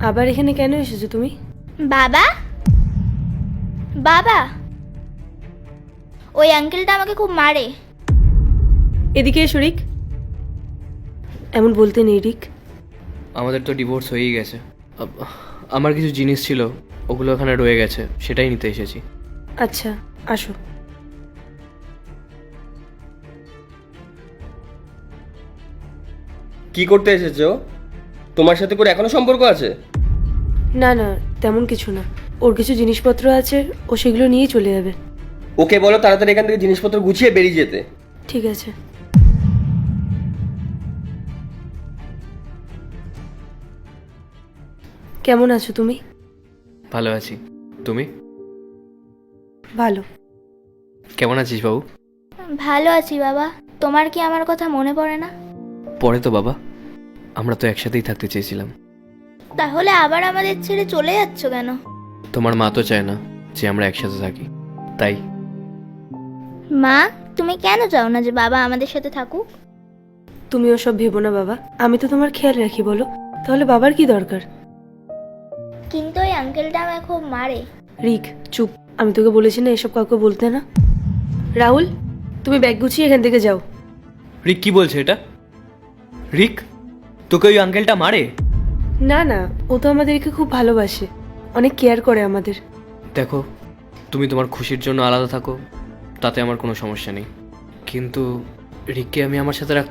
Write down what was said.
আবার এখানে কেন এসেছো তুমি? বাবা, বাবা, ওই আঙ্কেলটা আমাকে খুব মারে। এদিকে এসো রিক। এমন বলতে নেই রিক। আমাদের তো ডিভোর্স হয়েই গেছে। আমার কিছু জিনিস ছিল, ওগুলো ওখানে রয়ে গেছে, সেটাই নিতে এসেছি। আচ্ছা, আসো। কি করতে এসেছো? তোমার সাথে করে এখনো সম্পর্ক আছে? না না, তেমন কিছু না। ওর কিছু জিনিসপত্র আছে, ও সেগুলো নিয়ে চলে যাবে। ওকে বলো তাড়াতাড়ি এখান থেকে জিনিসপত্র গুছিয়ে বেরিয়ে যেতে। ঠিক আছে। কেমন আছো তুমি? ভালো আছি, তুমি ভালো। কেমন আছিস বাবু? ভালো আছি বাবা। তোমার কি আমার কথা মনে পড়ে না? পরে তো বাবা, আমরা তো একসাথেই থাকতে চেয়েছিলাম। তাহলে আবার আমাদের ছেড়ে চলে যাচ্ছ কেন? তোমার মা তো চায় না যে আমরা একসাথে থাকি, তাই। মা, তুমি কেন চাও না যে বাবা আমাদের সাথে থাকুক? তুমি ওসব ভেবো না বাবা, আমি তো তোমার খেয়াল রাখি। বলো তাহলে বাবার কি দরকার? কিন্তু ওই আঙ্কেলটা আমায় খুব মারে। রিক চুপ, আমি তোকে বলেছি না এসব কাউকে বলতে না। রাহুল, তুমি ব্যাগ গুছিয়ে এখান থেকে যাও। রিক কি বলছে এটা? রিক, তোকে ওই আঙ্কেলটা মারে? না না, ও তো আমাদেরকে খুব ভালোবাসে, অনেক কেয়ার করে আমাদের। দেখো, তুমি তোমার খুশির জন্য আলাদা থাকো, তাতে আমার কোনো সমস্যা নেই, কিন্তু রিককে আমি আমার সাথে রাখতে